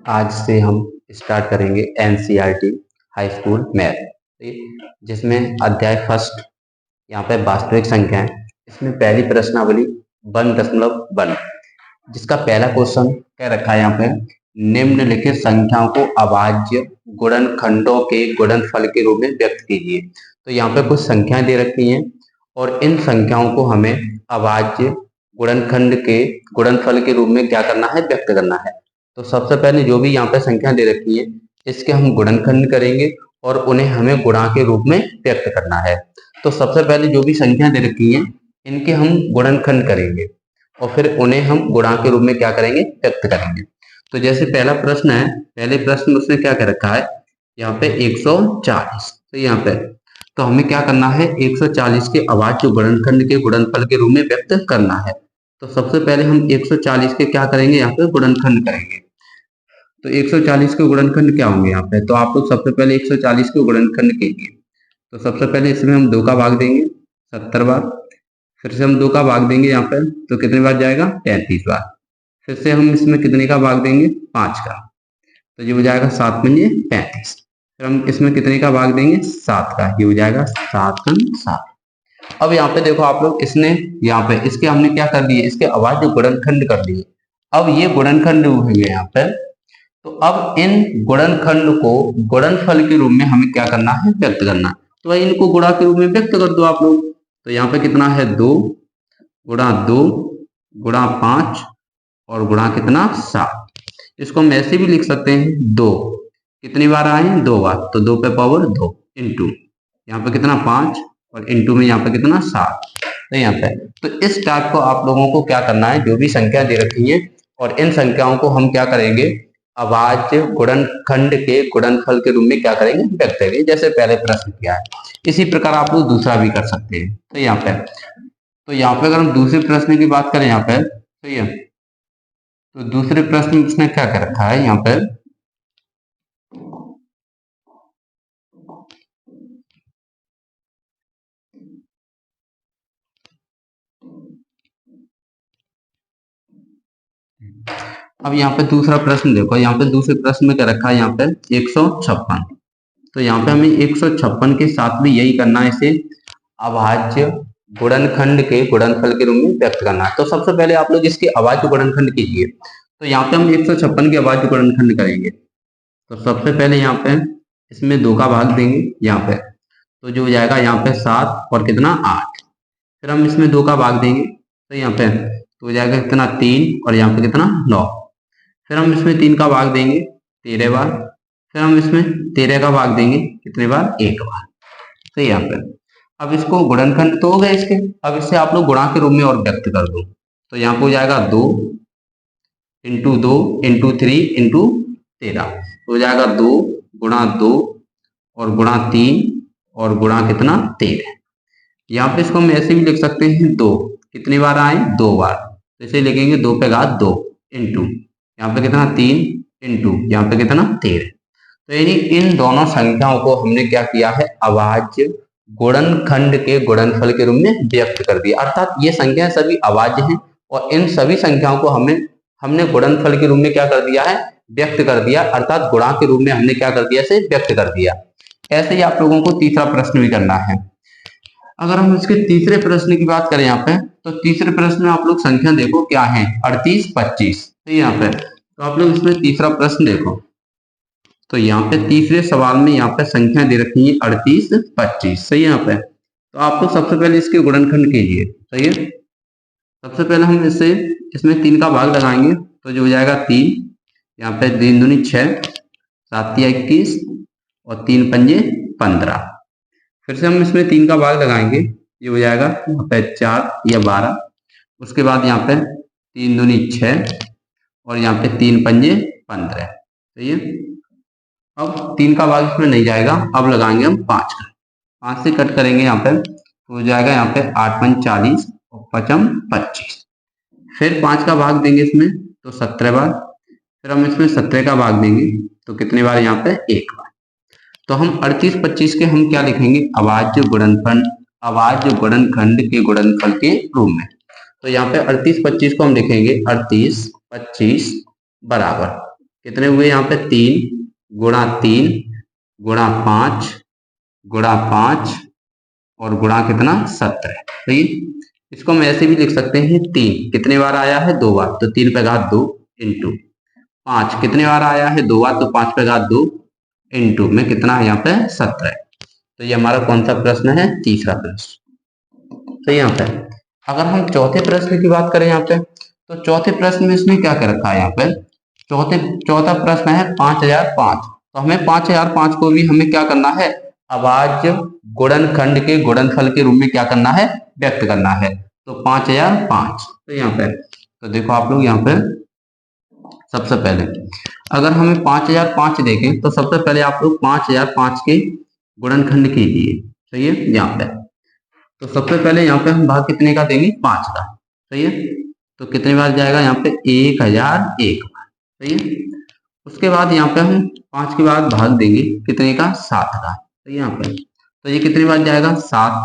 आज से हम स्टार्ट करेंगे एनसीईआरटी हाई स्कूल मैथ, जिसमें अध्याय फर्स्ट यहाँ पे वास्तविक संख्या है। इसमें पहली प्रश्नावली 1.1 जिसका पहला क्वेश्चन क्या रखा है यहाँ पे, निम्नलिखित संख्याओं को अभाज्य गुणनखंडों के गुणनफल के रूप में व्यक्त कीजिए। तो यहाँ पे कुछ संख्याएं दे रखी हैं और इन संख्याओं को हमें अभाज्य गुणनखंड के गुणनफल के रूप में क्या करना है, व्यक्त करना है। तो सबसे पहले जो भी यहाँ पे संख्या दे रखी है इसके हम गुणनखंड करेंगे और उन्हें हमें गुणा के रूप में व्यक्त करना है। तो सबसे पहले जो भी संख्या दे रखी है इनके हम गुणनखंड करेंगे और फिर उन्हें हम गुणा के रूप में क्या करेंगे, व्यक्त करेंगे। तो जैसे पहला प्रश्न है, पहले प्रश्न में उसने क्या कह रखा है यहाँ पे 140। तो यहाँ पे तो हमें क्या करना है, 140 के अभाज्य गुणनखंड के गुणनफल के रूप में व्यक्त करना है। तो सबसे पहले हम 140 के क्या करेंगे, यहाँ पे गुणनखंड करेंगे। तो 140 के गुणनखंड क्या होंगे यहाँ पे, तो आप लोग सबसे पहले 140 के गुणनखंड कीजिए। तो सबसे पहले इसमें हम 2 का भाग देंगे 70 बार, फिर से हम 2 का भाग देंगे यहाँ पे, तो कितनी बार जाएगा, 33 बार। फिर से हम इसमें कितने का भाग देंगे, 5 का, तो ये हो जाएगा 7 पंजे 35। फिर हम इसमें कितने का भाग देंगे, 7 का, ये हो जाएगा 7 कम 7। अब यहाँ पे देखो आप लोग, इसने यहाँ पे इसके हमने क्या कर दिए, इसके अभाज्य गुणनखंड कर दिए। अब ये गुणनखंड हुए यहाँ पे, तो अब इन गुणनखंड को गुणनफल के रूप में हमें क्या करना है, व्यक्त करना है। तो भाई इनको गुणा के रूप में व्यक्त कर दो आप लोग। तो यहाँ पे कितना है, 2 गुणा 2 गुणा 5 और गुणा कितना, 7। इसको हम ऐसे भी लिख सकते हैं, 2 कितनी बार आए, 2 बार, तो 2 पे पावर 2 इंटू यहाँ पे कितना 5 और इंटू में यहाँ पे कितना 7। तो यहाँ पे तो इस टाइप को आप लोगों को क्या करना है, जो भी संख्या दे रखी है और इन संख्याओं को हम क्या करेंगे, अभाज्य गुणनखंड के गुणनफल के रूप में क्या करेंगे, व्यक्त करेंगे, जैसे पहले प्रश्न किया है। इसी प्रकार आप लोग दूसरा भी कर सकते हैं। तो यहाँ पे अगर हम दूसरे प्रश्न की बात करें यहाँ पे, सही है, तो दूसरे प्रश्न में उसने क्या कर रखा है यहाँ पे, अब यहाँ पे दूसरा प्रश्न देखो, यहाँ पे दूसरे प्रश्न में क्या रखा है, यहाँ पे 156। तो यहाँ पे हमें 156 के साथ भी यही करना है, इसे अभाज्य गुणनखंड के गुणनफल के रूप में व्यक्त करना है। तो सबसे पहले आप लोग इसके अभाज्य गुणनखंड कीजिए। तो यहाँ पे हम 156 के अभाज्य गुणनखंड करेंगे। तो सबसे पहले यहाँ पे इसमें 2 का भाग देंगे यहाँ पे, तो जो हो जाएगा यहाँ पे 7 और कितना 8। फिर हम इसमें 2 का भाग देंगे, तो यहाँ पे तो हो जाएगा कितना 3 और यहाँ पे कितना 9। फिर हम इसमें 3 का भाग देंगे 13 बार, फिर हम इसमें 13 का भाग देंगे कितने बार, 1 बार। तो यहाँ पे अब इसको गुणनखंड तो हो गए इसके, अब इससे आप लोग गुणा के रूप में और व्यक्त कर दो। तो यहाँ पे हो जाएगा 2 इंटू 2 इंटू 3 इंटू 13, तो हो जाएगा 2 गुणा 2 और गुणा 3 और गुणा कितना 13। यहाँ पे इसको हम ऐसे भी लिख सकते हैं, 2 कितनी बार आए, 2 बार, तो इसे लिखेंगे 2 पे घात 2 इंटू यहाँ पे कितना 3 इंटू यहाँ पे कितना 13। तो यानी इन दोनों संख्याओं को हमने क्या किया है, अभाज्य गुणनखंड के गुणनफल के रूप में व्यक्त कर दिया। अर्थात ये संख्याएं सभी अभाज्य हैं और इन सभी संख्याओं को हमने गुणनफल के रूप में क्या कर दिया है, व्यक्त कर दिया। अर्थात गुणा के रूप में हमने क्या कर दिया, इसे व्यक्त कर दिया। ऐसे ही आप लोगों को तीसरा प्रश्न भी करना है। अगर हम इसके तीसरे प्रश्न की बात करें यहाँ पे, तो तीसरे प्रश्न में आप लोग संख्या देखो क्या है, 38 25। तो यहाँ पे तो आप लोग इसमें तीसरा प्रश्न देखो, तो यहाँ पे तीसरे सवाल में यहाँ पे संख्या दे रखी है 38 25। सही है, यहाँ पे तो आप लोग सबसे पहले इसके गुणनखंड कीजिए। सही है, सबसे पहले हम इसमें 3 का भाग लगाएंगे, तो जो हो जाएगा 3, यहाँ पे 3 दूनी 6, 7 या 21 और 3 पंजे 15। फिर से हम इसमें 3 का भाग लगाएंगे, ये हो जाएगा यहाँ पे 4 या 12। उसके बाद यहाँ पे 3 दूनी 6 और यहाँ पे 3 पंजे 15। सही है, अब 3 का भाग इसमें नहीं जाएगा, अब लगाएंगे हम 5 का, 5 से कट करेंगे यहाँ पे, तो हो जाएगा यहाँ पे 8 पंज 40 और 5 25। फिर 5 का भाग देंगे इसमें, तो 17 बार। फिर हम इसमें 17 का भाग देंगे, तो कितने बार, यहाँ पे 1 बार। तो हम 38 25 के हम क्या लिखेंगे, अभाज्य गुणनखंड के गुणनफल के रूप में। तो यहाँ पे 38 25 को हम लिखेंगे 38 25 बराबर कितने हुए यहाँ पे 3 गुणा 3 गुणा 5 गुणा 5 और गुणा कितना 17। सही, इसको हम ऐसे भी लिख सकते हैं 3 कितने बार आया है 2 बार, तो 3 पे घात 2 इंटू 5 कितने बार आया है 2 बार, तो 5 पे घात 2 इंटू में कितना है यहाँ पे 17। तो ये हमारा कौन सा प्रश्न है, तीसरा प्रश्न। तो यहाँ पे अगर हम चौथे प्रश्न की बात करें यहाँ पे, तो चौथे प्रश्न में इसने क्या कर रखा है यहाँ पे, चौथा प्रश्न है 5005। तो हमें 5005 को भी हमें क्या करना है, अभाज्य गुणनखंड के गुणनफल के रूप में क्या करना है, व्यक्त करना है। तो 5005, तो यहाँ पे तो देखो आप लोग यहाँ पे सबसे पहले अगर हमें 5005 देखें तो सबसे पहले आप लोग 5005 के गुणनखंड कीजिए। सही है, यहाँ पे तो सबसे पहले यहाँ पे हम भाग कितने का देंगे, 5 का। सही है, तो कितने बार जाएगा यहाँ पे 1001 बार। सही है, उसके बाद यहाँ पे हम 5 के बाद भाग देंगे कितने का, 7 का। सही है, यहाँ पे तो ये कितने बार जाएगा 7।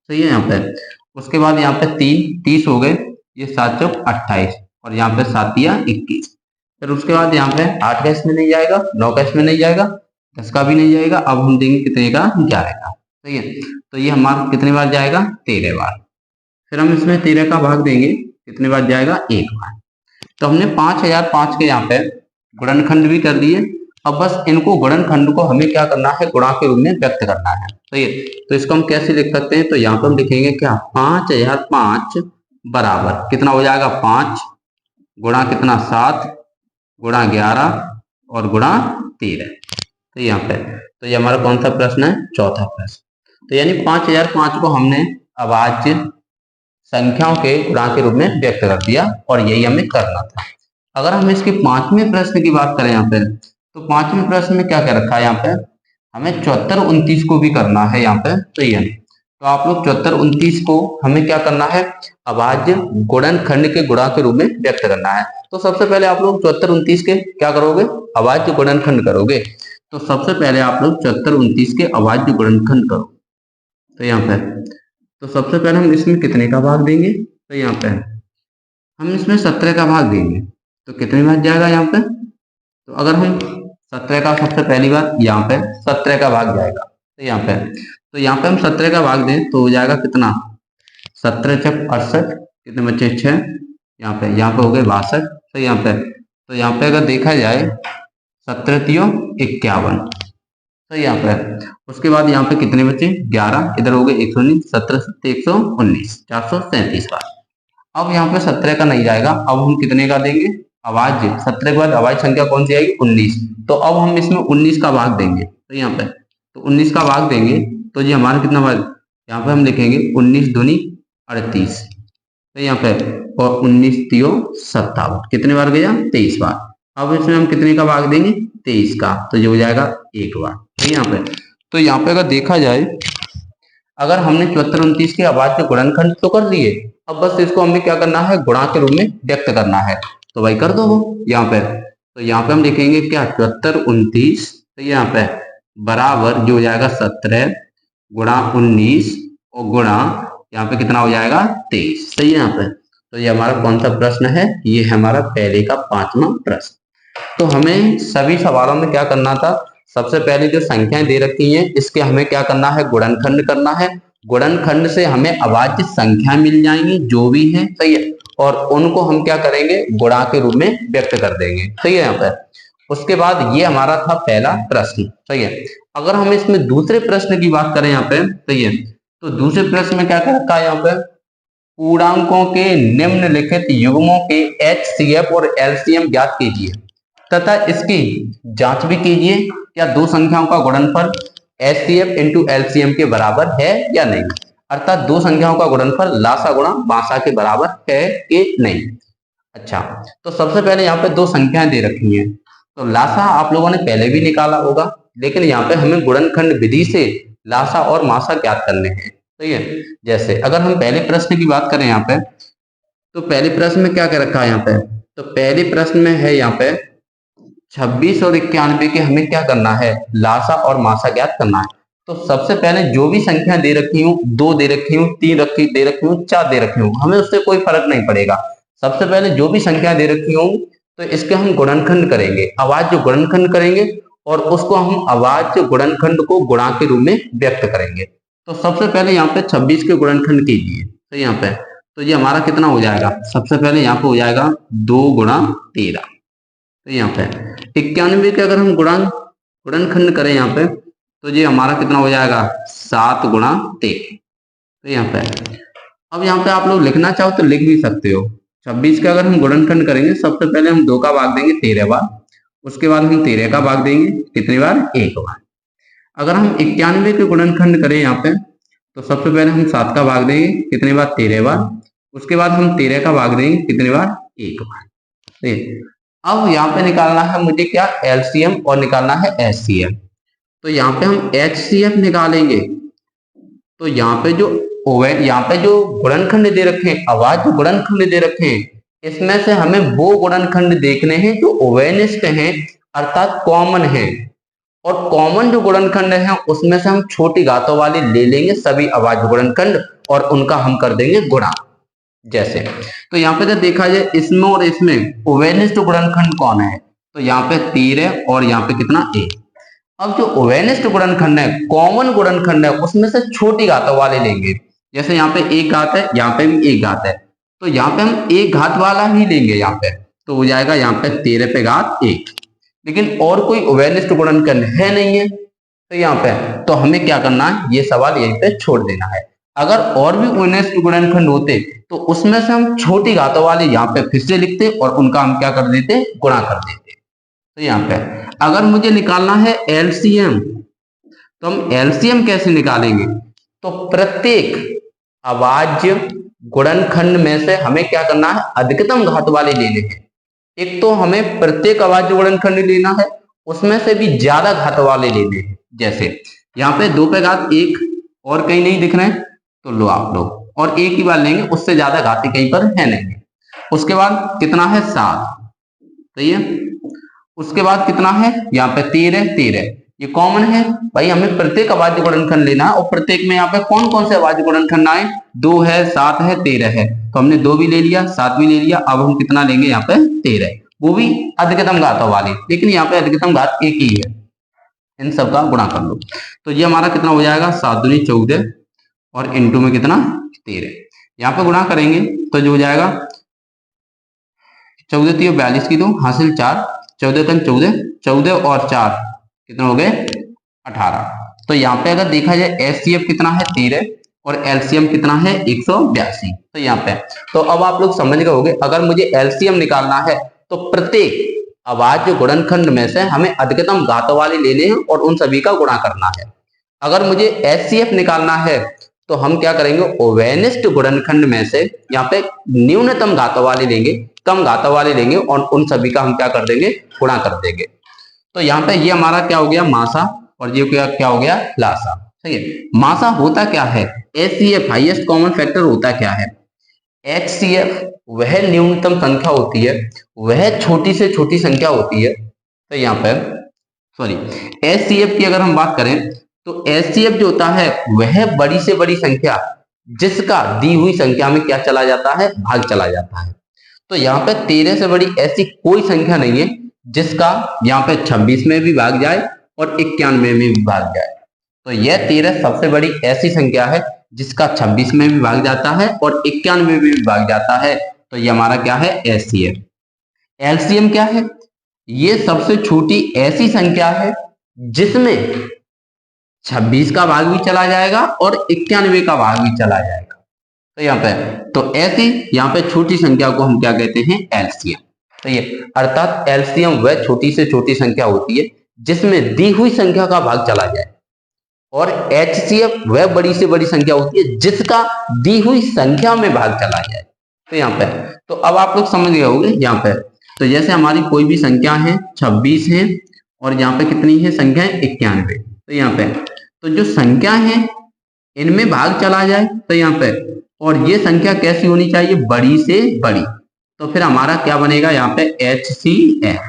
सही है, यहाँ पे उसके बाद यहाँ पे 3 30 हो गए, ये 7 चौक 28 और यहाँ पे 7 या 21। फिर उसके बाद यहाँ पे 8 का इसमें नहीं जाएगा, 9 का इसमें नहीं जाएगा, 10 का भी नहीं जाएगा। अब हम देंगे कितने का, 11 का। सही है, तो ये हमारा कितने बार जाएगा, 13 बार। फिर हम इसमें 13 का भाग देंगे कितने बार जाएगा, 1 बार। तो हमने 5005 के यहाँ पे गुणनखंड भी कर दिए। अब बस इनको गुणनखंड को हमें क्या करना है, गुणा के रूप में व्यक्त करना है। सही है, तो इसको हम कैसे लिख सकते हैं, तो यहाँ पे हम लिखेंगे क्या, 5005 बराबर कितना हो जाएगा, 5 गुणा कितना 7 गुणा 11 और गुणा 13। तो यहाँ पे तो ये हमारा कौन सा प्रश्न है, चौथा प्रश्न। तो यानी 5005 को हमने अभाज्य संख्याओं के गुणा के रूप में व्यक्त कर दिया और यही हमें करना था। अगर हम इसके 5वें प्रश्न की बात करें यहाँ पे, तो 5वें प्रश्न में क्या क्या रखा है, यहाँ पे हमें 74 29 को भी करना है यहाँ पे। तो ये तो आप लोग 74 29 को हमें क्या करना है, अभाज्य गुणनखंड के गुणा के रूप में व्यक्त करना है। तो सबसे पहले आप लोग 74 29 के क्या करोगे, अभाज्य गुणनखंड करोगे। तो सबसे पहले आप लोग 74 29 के अभाज्य गुणनखंड करो। तो यहाँ पे तो सबसे पहले हम इसमें कितने का भाग देंगे, तो यहाँ पे हम इसमें 17 का भाग देंगे। तो कितने बार जाएगा यहाँ पे, तो अगर हम 17 का सबसे पहली बार यहाँ पे 17 का भाग जाएगा। तो यहाँ पे हम 17 का भाग दें तो हो जाएगा कितना, 17 चक 68 कितने बच्चे 6, यहाँ पे हो गए 62। तो यहाँ पे अगर देखा जाए 17 तियो 51। तो यहाँ पे उसके बाद यहाँ पे कितने बचे 11, इधर हो गए 119, 17 7 119 437 बार। अब यहाँ पे 17 का नहीं जाएगा, अब हम कितने का देंगे, अभाज्य 17 के बाद अभाज्य संख्या कौन सी आएगी, 19। तो अब हम इसमें 19 का भाग देंगे। तो यहाँ पे तो 19 का भाग देंगे तो ये हमारा कितना भाग, यहाँ पे हम लिखेंगे 19 दूनी 38। तो यहाँ पे और 19 तियो 57 कितने बार गया, 23 बार। अब इसमें हम कितने का भाग देंगे, 23 का, तो ये हो जाएगा 1 बार। यहाँ पे तो यहाँ पे अगर देखा जाए, अगर हमने 74 29 के अभाज्य गुणनखंड तो कर दिए, अब बस इसको हमें क्या करना है, गुणा के रूप में व्यक्त करना है। तो भाई कर दो वो यहाँ पे। तो यहाँ पे हम लिखेंगे क्या, 74 29, तो यहाँ पे बराबर जो हो जाएगा 17 गुणा 19 और गुणा यहाँ पे कितना हो जाएगा 23। सही है यहाँ पे। तो ये हमारा कौन सा प्रश्न है, ये है हमारा पहले का 5वां प्रश्न। तो हमें सभी सवालों में क्या करना था, सबसे पहले जो संख्याएं दे रखी हैं इसके हमें क्या करना है, गुणनखंड करना है। गुणनखंड से हमें अभाज्य संख्या मिल जाएंगी जो भी है। सही है, और उनको हम क्या करेंगे, गुणा के रूप में व्यक्त कर देंगे। सही है यहाँ पे। उसके बाद ये हमारा था पहला प्रश्न। सही है, अगर हम इसमें दूसरे प्रश्न की बात करें यहाँ पे, सही है, तो दूसरे प्रश्न में क्या रखा है यहाँ पे, पूर्णांकों के निम्नलिखित युग्मों के HCF और LCM ज्ञात कीजिए तथा इसकी जांच भी कीजिए क्या दो संख्याओं का गुणनफल HCF इंटू LCM के बराबर है या नहीं। अर्थात दो संख्याओं का गुणनफल लासा गुणा बासा के बराबर है कि नहीं। अच्छा, तो सबसे पहले यहाँ पे दो संख्याएं दे रखी हैं, तो लासा आप लोगों ने पहले भी निकाला होगा, लेकिन यहाँ पे हमें गुणनखंड विधि से लासा और मासा ज्ञात करने हैं। सही है, जैसे अगर हम पहले प्रश्न की बात करें यहाँ पे, तो पहले प्रश्न में क्या क्या रखा है यहाँ पे, तो पहले प्रश्न में है यहाँ पे 26 और 91 के हमें क्या करना है, लासा और मासा ज्ञात करना है। तो सबसे पहले जो भी संख्या दे रखी हूँ, 2 दे रखी हूँ, 3 दे रखी हूँ, 4 दे रखी हूँ, हमें उससे कोई फर्क नहीं पड़ेगा। सबसे पहले जो भी संख्या दे रखी हूँ तो इसके हम गुणनखंड करेंगे, आवाज जो गुणनखंड करेंगे और उसको हम आवाज गुणनखंड को गुणा के रूप में व्यक्त करेंगे। तो सबसे पहले यहाँ पे 26 के गुणनखंड कीजिए। तो यहाँ पे तो ये हमारा कितना हो जाएगा, सबसे पहले यहाँ पे हो जाएगा 2 गुणा 13। तो यहाँ पे 91 के अगर हम गुणनखंड करें यहाँ पे तो ये हमारा कितना हो जाएगा 7 गुणा 13। तो यहाँ पे अब यहाँ पे आप लोग लिखना चाहो तो लिख भी सकते हो। 26 का अगर हम गुणनखंड करेंगे, सबसे पहले हम 2 का भाग देंगे 13 बार, उसके बाद हम 13 का भाग देंगे कितनी बार, 1 बार। अगर हम 91 के गुणनखंड करें यहाँ पे तो सबसे पहले हम 7 का भाग देंगे कितनी बार, 13 बार, उसके बाद हम 13 का भाग देंगे कितनी बार, 1 बार। अब यहाँ पे निकालना है मुझे क्या, एलसीएम और निकालना है एचसीएफ। तो यहाँ पे हम एचसीएफ निकालेंगे तो यहाँ पे जो गुणनखंड दे रखे हैं, आवाज जो गुणनखंड दे रखे हैं, इसमें से हमें वो गुणनखंड देखने हैं जो ओवेनिस्ट हैं, अर्थात कॉमन है। और कॉमन जो गुणनखंड है उसमें से हम छोटी घातों वाले ले लेंगे सभी आवाज गुणनखंड और उनका हम कर देंगे गुणा। जैसे तो यहाँ पे जब देखा जाए इसमें और इसमें ओवेनिस्ट गुणनखंड कौन है, तो यहाँ पे 13 और यहाँ पे कितना 1। अब जो ओवेनिस्ट गुणनखंड है, कॉमन गुणनखंड है, उसमें से छोटी घातों वाले लेंगे। जैसे यहाँ पे 1 घात है, यहाँ पे भी 1 घात है, तो यहाँ पे हम 1 घात वाला ही लेंगे यहाँ पे, तो हो जाएगा यहाँ पे 13 पे घात 1। लेकिन और कोई ओवेनिस्ट गुणनखंड है नहीं है तो यहाँ पे तो हमें क्या करना है, ये सवाल यहीं पे छोड़ देना है। अगर और भी ओवेनिस्ट गुणनखंड होते तो उसमें से हम छोटी घातों वाले यहाँ पे फिर से लिखते और उनका हम क्या कर देते, गुणा कर देते। तो यहाँ पे अगर मुझे निकालना है एलसीएम तो हम एलसीएम कैसे निकालेंगे, तो प्रत्येक आवाज गुणनखंड में से हमें क्या करना है, अधिकतम घात वाले लेने हैं। एक तो हमें प्रत्येक आवाज गुणनखंड लेना है, उसमें से भी ज्यादा घात वाले लेने हैं। जैसे यहाँ पे 2 पे घात 1 और कहीं नहीं दिख रहे हैं तो लो आप लोग, और 1 ही बार लेंगे, उससे ज्यादा घाती कहीं पर है नहीं। उसके बाद कितना है 7, सही है। उसके बाद कितना है यहाँ पे 13, ये कॉमन है भाई, हमें प्रत्येक आवाज गुणनखंड लेना है। और प्रत्येक में यहाँ पे कौन कौन से आवाज गुणनखंड आए, 2 है, 7 है, 13 है, तो हमने 2 भी ले लिया, 7 भी ले लिया। अब हम कितना लेंगे यहाँ पे 13, वो भी अधिकतम घातों वाले, लेकिन यहाँ पे अधिकतम घात 1 ही है, इन सबका गुणा कर लो। तो ये हमारा कितना हो जाएगा 7 दूनी 14 और इंटू में कितना 13, यहाँ पे गुणा करेंगे तो जो हो जाएगा 14 3 42 की 2 हासिल 4, 14 3 14, 14 और 4 कितने हो गए 18। तो यहाँ पे अगर देखा जाए एचसीएफ कितना है 13 और एलसीएम कितना है 182। तो यहाँ पे तो अब आप लोग समझ गए होंगे, अगर मुझे एलसीएम निकालना है तो प्रत्येक आवाज गुणनखंड में से हमें अधिकतम घातों वाले लेने हैं और उन सभी का गुणा करना है। अगर मुझे एचसीएफ निकालना है तो हम क्या करेंगे, ओवेनिस्ट गुणनखंड में से यहाँ पे न्यूनतम घातों वाले लेंगे, कम घातों वाले लेंगे और उन सभी का हम क्या कर देंगे, गुणा कर देंगे। तो यहाँ पे ये हमारा क्या हो गया मासा और ये क्या हो गया लासा, सही है। मासा होता क्या है, एचसीएफ हाईएस्ट कॉमन फैक्टर होता क्या है, एचसीएफ वह न्यूनतम संख्या होती है, वह छोटी से छोटी संख्या होती है। तो यहाँ पर एचसीएफ की अगर हम बात करें तो एचसीएफ जो होता है वह बड़ी से बड़ी संख्या जिसका दी हुई संख्या में क्या चला जाता है, भाग चला जाता है। तो यहाँ पे 13 से बड़ी ऐसी कोई संख्या नहीं है जिसका यहाँ पे 26 में भी भाग जाए और 91 में भी भाग जाए। तो यह 13 सबसे बड़ी ऐसी संख्या है जिसका 26 में भी भाग जाता है और 91 में भी भाग जाता है। तो ये हमारा क्या है एचसीएफ। एलसीएम क्या है, ये सबसे छोटी ऐसी संख्या है जिसमें 26 का भाग भी चला जाएगा और 91 का भाग भी चला जाएगा। तो यहाँ पे तो ऐसी यहाँ पे छोटी संख्या को हम क्या कहते हैं, एलसीएम। तो ये अर्थात एलसीएम वह छोटी से छोटी संख्या होती है जिसमें दी हुई संख्या का भाग चला जाए, और एचसीएफ वह बड़ी से बड़ी संख्या होती है जिसका दी हुई संख्या में भाग चला जाए। तो यहाँ पे तो अब आप लोग समझ गए होंगे। यहाँ पे तो जैसे हमारी कोई भी संख्या है 26 है और यहाँ पे कितनी है संख्या है 91। तो यहाँ पे तो जो संख्या है इनमें भाग चला जाए तो यहाँ पे, और ये संख्या कैसी होनी चाहिए, बड़ी से बड़ी। तो फिर हमारा क्या बनेगा यहाँ पे एचसीएफ।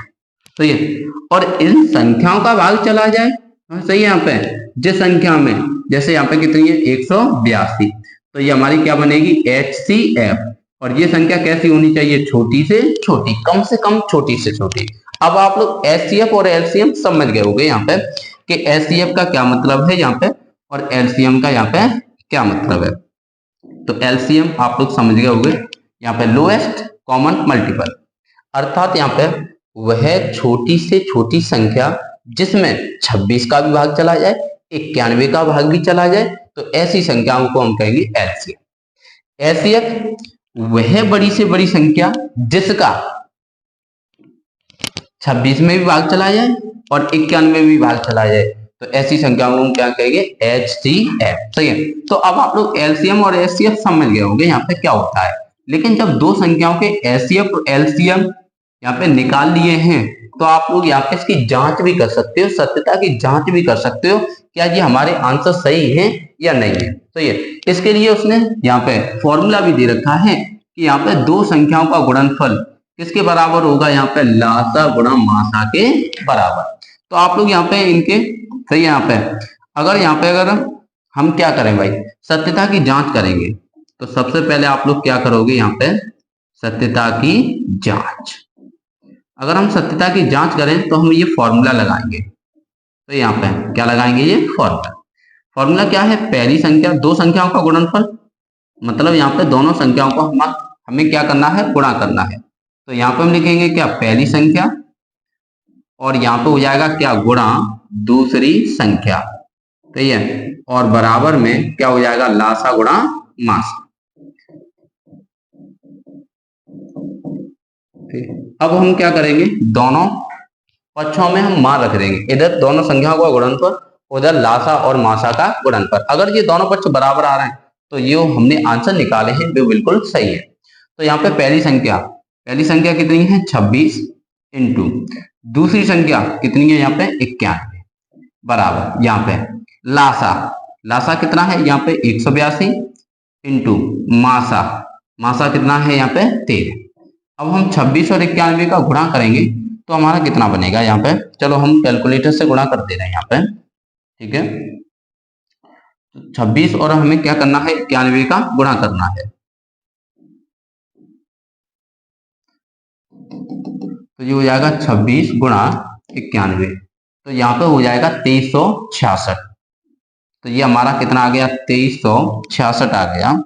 तो ये और इन संख्याओं का भाग चला जाए सही है। यहाँ पे जिस संख्या में, जैसे यहाँ पे कितनी है 182, तो ये हमारी क्या बनेगी HCF। और ये संख्या कैसी होनी चाहिए, छोटी से छोटी, कम से कम छोटी से छोटी। अब आप लोग HCF और LCM समझ गए होंगे यहाँ पे कि HCF का क्या मतलब है यहाँ पे और LCM का यहाँ पे क्या मतलब है। तो LCM आप लोग समझ गए होंगे, यहाँ पे लोएस्ट कॉमन मल्टीपल, अर्थात यहाँ पे वह छोटी से छोटी संख्या जिसमें 26 का भी भाग चला जाए, 91 का भाग भी चला जाए, तो ऐसी संख्याओं को हम कहेंगे LCM। LCF वह बड़ी से बड़ी संख्या जिसका 26 में भी भाग चला जाए और 91 में भी भाग चला जाए, तो ऐसी संख्याओं को हम क्या कहेंगे HCF। सही है। तो अब आप लोग LCM और HCF समझ गए होंगे यहाँ पे क्या होता है। लेकिन जब दो संख्याओं के HCF और LCM यहाँ पे निकाल लिए हैं, तो आप लोग यहाँ पे इसकी जांच भी कर सकते हो, सत्यता की जांच भी कर सकते हो, क्या ये हमारे आंसर सही है या नहीं है। तो ये इसके लिए उसने यहाँ पे फॉर्मूला भी दे रखा है कि यहाँ पे दो संख्याओं का गुणनफल किसके बराबर होगा, यहाँ पे लासा गुणा मासा के बराबर। तो आप लोग यहाँ पे इनके, सही है, यहाँ पे अगर हम क्या करें भाई, सत्यता की जांच करेंगे, तो सबसे पहले आप लोग क्या करोगे, यहाँ पे सत्यता की जांच। अगर हम सत्यता की जांच करें तो हम ये फॉर्मूला लगाएंगे। तो यहाँ पे क्या लगाएंगे, ये फॉर्मूला क्या है, पहली संख्या दो संख्याओं का गुणनफल, मतलब यहाँ पे दोनों संख्याओं को हमें क्या करना है, गुणा करना है। तो यहाँ पे हम लिखेंगे क्या, पहली संख्या, और यहाँ पे हो जाएगा क्या, गुणा दूसरी संख्या। सही है। और बराबर में क्या हो जाएगा, लासा गुणा मासा। अब हम क्या करेंगे, दोनों पक्षों में हम मान रख देंगे, इधर दोनों संख्याओं का गुणनफल, उधर लासा और मासा का गुणनफल। अगर ये दोनों पक्ष बराबर आ रहे हैं तो ये हमने आंसर निकाले हैं वो बिल्कुल सही है। तो यहाँ पे पहली संख्या कितनी है 26 इंटू दूसरी संख्या कितनी है यहाँ पे 91 बराबर यहाँ पे लासा कितना है यहाँ पे 182 इंटू मासा कितना है यहाँ पे 13। अब हम 26 और 91 का गुणा करेंगे तो हमारा कितना बनेगा यहाँ पे, चलो हम कैलकुलेटर से गुणा कर दे रहे हैं यहाँ पे, ठीक है। तो 26 और हमें क्या करना है 91 का गुणा करना है, तो ये हो जाएगा 26 गुणा 91, तो यहाँ पे हो जाएगा 2366। तो ये हमारा कितना आ गया 2366 आ गया।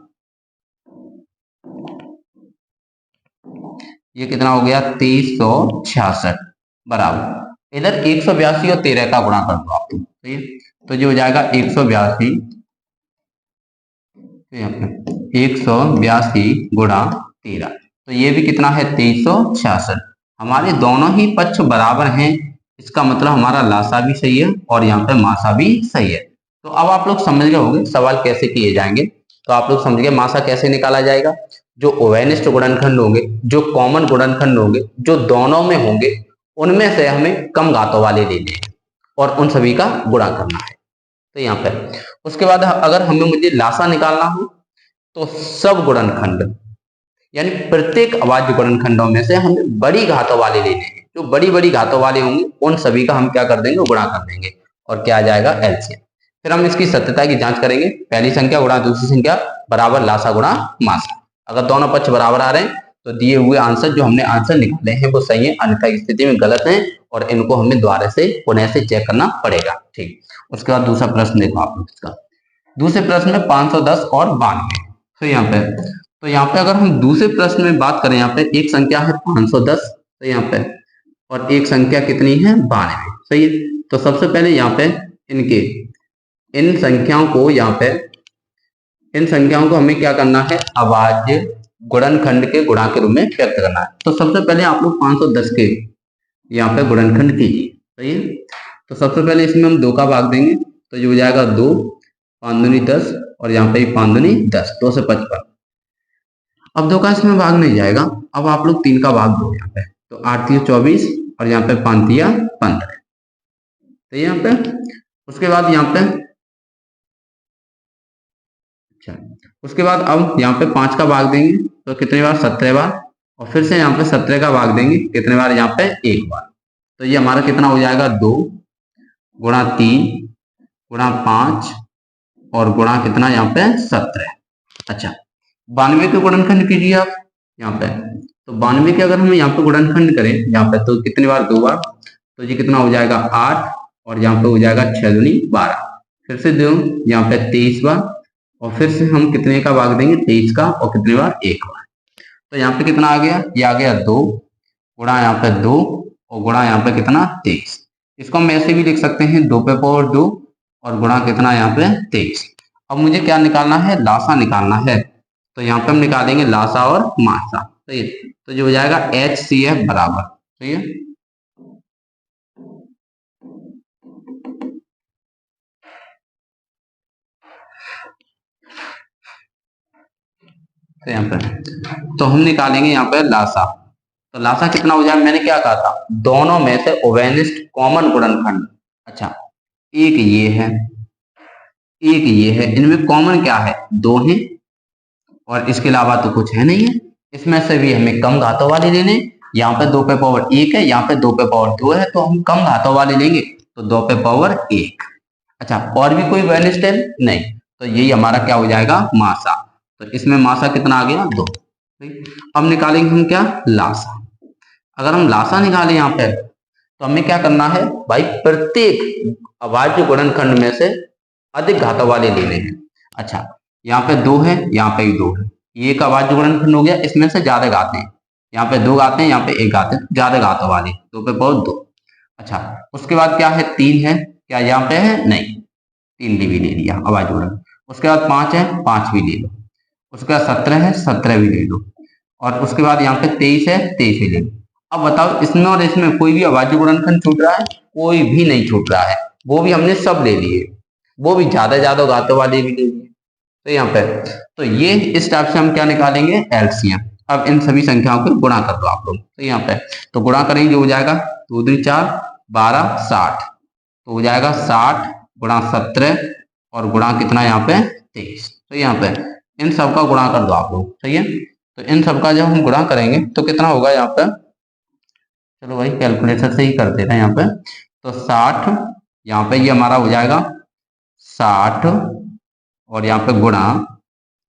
ये कितना हो गया 2366 बराबर, इधर 182 और 13 का गुणा कर दो आप, सही है। तो ये हो जाएगा 182, 182 गुणा 13, तो ये भी कितना है 2366। हमारे दोनों ही पक्ष बराबर हैं, इसका मतलब हमारा लासा भी सही है और यहाँ पे मासा भी सही है। तो अब आप लोग समझ गए होंगे सवाल कैसे किए जाएंगे। तो आप लोग समझ गए मासा कैसे निकाला जाएगा, जो ओवेनिष्ठ गुणनखंड होंगे, जो कॉमन गुणनखंड होंगे, जो दोनों में होंगे, उनमें से हमें कम घातों वाले लेने हैं और उन सभी का गुणा करना है। तो यहाँ पे उसके बाद अगर मुझे लासा निकालना हो तो सब गुणनखंड यानी प्रत्येक अभाज्य गुणनखंडों में से हमें बड़ी घातों वाले लेने हैं, जो बड़ी बड़ी घातों वाले होंगे उन सभी का हम क्या कर देंगे, गुणा कर देंगे, और क्या आ जाएगा एलसीएम। फिर हम इसकी सत्यता की जांच करेंगे, पहली संख्या गुणा दूसरी संख्या बराबर लासा गुणा मासा। अगर दोनों पक्ष बराबर आ रहे हैं तो दिए हुए आंसर जो हमने आंसर निकाले हैं वो सही है, अन्यथा की स्थिति में गलत है और इनको हमें दोबारा से पुनः से चेक करना पड़ेगा। ठीक, उसके बाद दूसरा प्रश्न देखो आप लोग इसका। दूसरे प्रश्न में 510 और 92। तो यहाँ पे अगर हम दूसरे प्रश्न में बात करें, यहाँ पे एक संख्या है 510, तो यहाँ पे और एक संख्या कितनी है 92, सही है। तो सबसे पहले यहाँ पे इन संख्याओं को हमें क्या करना है, अभाज्य गुणनखंड के गुणा के रूप में व्यक्त करना है। तो सबसे पहले आप लोग 510 के यहाँ पे गुणनखंड कीजिए, सही है। तो सबसे पहले इसमें हम 2 का भाग देंगे, तो ये हो जाएगा 2, 5 दूनी 10 और यहाँ पे 5 दूनी 10, 2 से 55। अब 2 का इसमें भाग नहीं जाएगा, अब आप लोग 3 का भाग दो यहाँ पे, तो 8 3 24 और यहाँ पे 5 3 15, तो यहाँ पे उसके बाद यहाँ पे उसके बाद अब यहाँ पे 5 का भाग देंगे, तो कितने बार 17 बार, और फिर से यहाँ पे 17 का भाग देंगे कितने बार, यहाँ पे 1 बार। तो ये हमारा कितना हो जाएगा 2 गुणा 3 गुणा 5 और गुणा कितना यहाँ पे 17। अच्छा 92 के गुणनखंड कीजिए आप यहाँ पे। तो 92 के अगर हम यहाँ पे गुणनखंड करें यहाँ पे तो कितनी बार, 2 बार, तो ये कितना हो जाएगा 8 और यहाँ पे हो जाएगा 6 दूनी 12, फिर से दो यहाँ पे 23 बार और फिर से हम कितने का भाग देंगे 23 का और कितनी बार 1 बार। तो यहाँ पे कितना आ गया, ये आ गया 2 गुणा यहाँ पे 2 और गुणा यहाँ पे कितना 23। इसको हम ऐसे भी लिख सकते हैं 2 पे पावर 2 और गुणा कितना यहाँ पे 23। अब मुझे क्या निकालना है, लासा निकालना है। तो यहाँ पे हम निकालेंगे लासा और मासा। तो जो हो जाएगा HCF बराबर, सही है। तो यहाँ पे तो हम निकालेंगे यहाँ पे लासा। तो लासा कितना हो जाएगा, मैंने क्या कहा था, दोनों में से ओवेनिस्ट कॉमन गुणनखंड। अच्छा एक ये है एक ये है, इनमें कॉमन क्या है, 2 है और इसके अलावा तो कुछ है नहीं है। इसमें से भी हमें कम घातों वाले लेने, यहाँ पे 2 पे पावर 1 है, यहाँ पे 2 पे पावर 2 है, तो हम कम घातों वाले लेंगे तो 2 पे पावर 1। अच्छा और भी कोई वैनिस्ट है नहीं, तो यही हमारा क्या हो जाएगा मासा। तो इसमें मासा कितना आ गया 2। अब निकालेंगे हम क्या, लासा। अगर हम लासा निकालें यहाँ पे तो हमें क्या करना है भाई, प्रत्येक अभाज्य गुणनखंड में से अधिक घातों वाले लेने हैं। अच्छा यहाँ पे 2 है, यहाँ पे भी 2 है, ये एक अभाज्य गुणनखंड हो गया, इसमें से ज्यादा घाते हैं, यहाँ पे 2 घाते हैं, यहाँ पे 1 घाते हैं, ज्यादा घातों वाले 2 पे पावर 2। अच्छा उसके बाद क्या है, 3 है, क्या यहाँ पे है, नहीं, 3 भी ले लिया अभाज्य गुणनखंड। उसके बाद 5 है, 5 भी ले लो। उसके बाद 17 है, 17 भी ले लो। और उसके बाद यहाँ पे 23 है, 23 भी ले लो। अब बताओ इसमें और इसमें कोई भी अभाज्य गुणनखंड छूट रहा है, कोई भी नहीं छूट रहा है, वो भी हमने सब ले लिए, वो भी ज्यादा ज्यादा घातों वाले भी ले लिए। तो यहाँ पे तो ये इस टाइप से हम क्या निकालेंगे, एलसीएम। अब इन सभी संख्याओं को गुणा कर दो आप लोग। तो यहाँ पे तो गुणा करेंगे, हो जाएगा 2 दूनी 4 12 60, तो हो जाएगा 60 गुणा 17 और गुणा कितना यहाँ पे 23। तो यहाँ पे इन सब का गुणा कर दो आप लोग, सही है। तो इन सब का जब हम गुणा करेंगे तो कितना होगा यहाँ पे, चलो भाई कैलकुलेटर से ही कर देते हैं यहाँ पे। तो 60 यहाँ पे ये हमारा हो जाएगा 60 और यहाँ पे गुणा,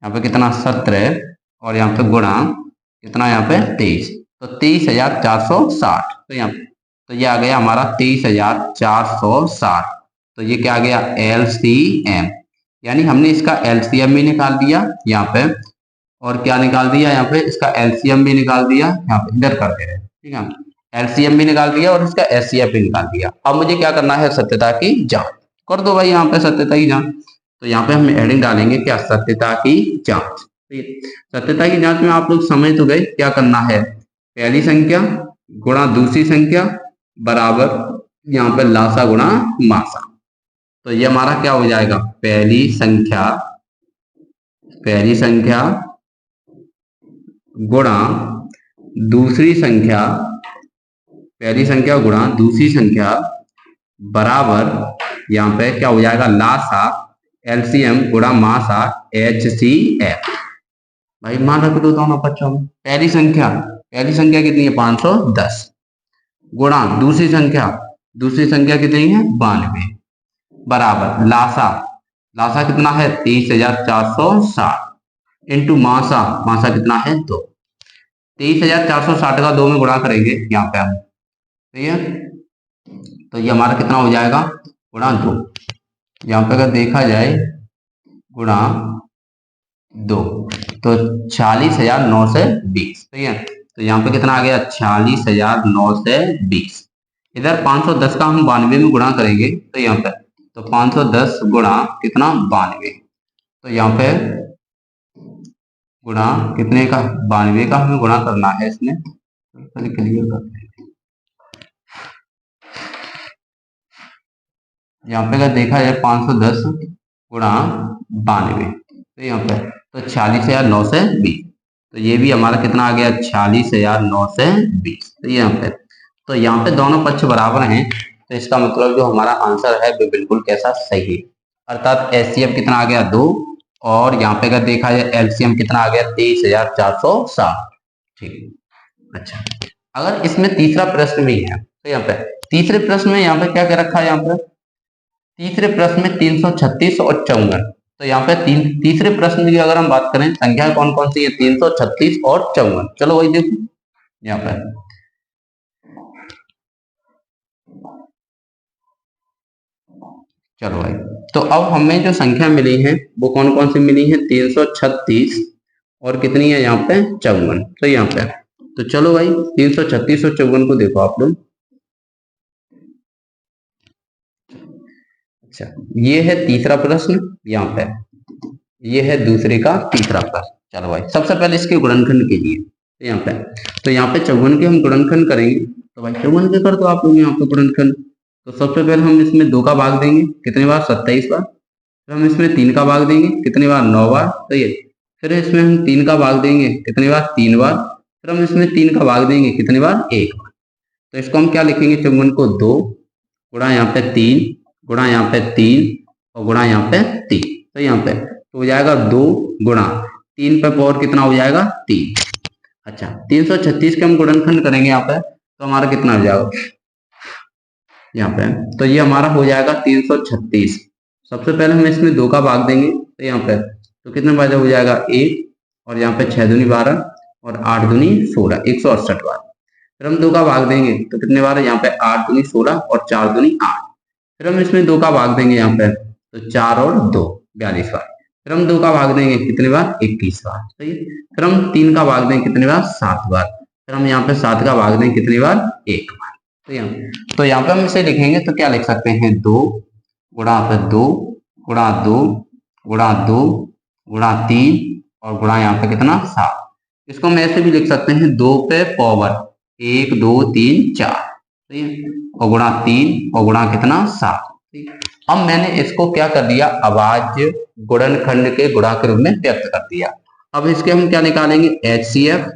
यहाँ पे कितना 17 और यहाँ पे गुणा कितना यहाँ पे 23, तो 23,460। तो यहाँ तो ये आ गया हमारा 23,460। तो ये क्या आ गया, LCM, यानी हमने इसका LCM भी निकाल दिया यहाँ पे और क्या निकाल दिया यहाँ पे, इसका LCM भी निकाल दिया, यहाँ पे इधर करते रहे, ठीक है। LCM भी निकाल दिया और इसका HCF भी निकाल दिया। अब मुझे क्या करना है, सत्यता की जांच कर दो भाई यहाँ पे, सत्यता की जांच। तो यहाँ पे हम हेडिंग डालेंगे क्या, सत्यता की जांच। सत्यता की जांच में आप लोग समझ तो गए क्या करना है, पहली संख्या गुणा दूसरी संख्या बराबर यहाँ पे लासा गुणा मासा। तो ये हमारा क्या हो जाएगा, पहली संख्या गुणा दूसरी संख्या, पहली संख्या गुणा दूसरी संख्या बराबर यहाँ पे क्या हो जाएगा, लासा LCM गुणा मासा HCF। भाई मान रख दो दोनों बच्चों में, पहली संख्या कितनी है 510 गुणा दूसरी संख्या कितनी है 92 बराबर लासा कितना है 23,460 इंटू मासा कितना है 2। 23,460 का 2 में गुणा करेंगे यहाँ पे हम, सही है। तो ये हमारा कितना हो जाएगा, गुणा 2, यहाँ पे अगर देखा जाए गुणा 2 तो 46,920, सही है। तो यहाँ पे कितना आ गया 46,920। इधर 510 का हम 92 में गुणा करेंगे तो यहाँ पे तो 510 गुणा कितना 92, तो यहाँ पे गुणा कितने का 92 का हमें गुणा करना है इसमें, क्लियर करते हैं। यहाँ पे अगर देखा जाए 510 गुणा 92 तो यहाँ पे तो 46,920, तो ये भी हमारा कितना आ गया 46,920। तो यहाँ पे दोनों पक्ष बराबर हैं, तो इसका मतलब जो हमारा आंसर है वो बिल्कुल कैसा सही है, अर्थात HCF कितना आ गया 2 और यहाँ पे अगर देखा जाए LCM कितना आ गया 23,460, ठीक। अच्छा अगर इसमें तीसरा प्रश्न भी है तो यहाँ पे तीसरे प्रश्न में यहाँ पे क्या क्या रखा है, यहाँ पे तीसरे प्रश्न में 336 और 54। तो यहाँ पे तीसरे प्रश्न की अगर हम बात करें, संख्या कौन कौन सी है, 336 और 54। चलो वही देखो यहाँ पे, चलो भाई। तो अब हमें जो संख्या मिली है वो कौन कौन सी मिली है, 336 और कितनी है यहाँ पे 54। तो यहाँ पे, तो चलो भाई 336 और 54 को देखो आप लोग। अच्छा, ये है तीसरा प्रश्न यहाँ पे, ये है दूसरे का तीसरा प्रश्न। चलो भाई, सबसे पहले इसके गुणनखंड कीजिए। तो यहाँ पे, तो यहाँ पे 54 के हम गुणनखंड करेंगे। तो भाई 54 के कर दो आप लोग यहाँ पे गुणनखंड। तो सबसे पहले हम इसमें 2 का भाग देंगे, कितने बार, 27 बार। फिर हम इसमें 3 का भाग देंगे, कितनी बार, 9 बार। तो ये, फिर इसमें हम 3 का भाग देंगे, कितनी बार, 3 बार। फिर हम इसमें 3 का भाग देंगे, कितनी बार, 1 बार। तो इसको हम क्या लिखेंगे, 54 को 2 गुणा यहाँ पे 3 गुणा यहाँ पे 3 और गुणा यहाँ पे 3। तो यहाँ पे तो हो जाएगा 2 गुणा 3 पे पावर कितना हो जाएगा, 3। अच्छा, 336 के हम गुणनखंड करेंगे यहाँ पे, तो हमारा कितना हो जाएगा यहाँ पे, तो ये हमारा हो जाएगा 336। सबसे पहले हम इसमें 2 का भाग देंगे। तो यहाँ पे तो कितने बार हो जाएगा, 1 और यहाँ पे 6 दूनी 12 और 8 दूनी 16, 168 बार। फिर हम 2 का भाग देंगे तो कितने बार है, यहाँ पे 8 दूनी 16 और 4 दूनी 8। फिर हम इसमें 2 का भाग देंगे यहाँ पे, तो 4 और 2 42 बार। फिर हम 2 का भाग देंगे कितने बार, 21 बार। सही। फिर हम 3 का भाग देंगे कितने बार, 7 बार। फिर हम यहाँ पे 7 का भाग देंगे कितनी बार, 1 बार। तो यहाँ पे हम इसे लिखेंगे तो क्या लिख सकते हैं, 2 गुणा पे 2 गुणा 2 गुणा 2 गुणा 3 और गुणा यहाँ पे कितना, 7। इसको हम ऐसे भी लिख सकते हैं, 2 पे पावर 1 2 3 4, ठीक है, और गुणा 3 और गुणा कितना, 7। अब मैंने इसको क्या कर दिया, अभाज्य गुणनखंड के गुणा के रूप में व्यक्त कर दिया। अब इसके हम क्या निकालेंगे, HCF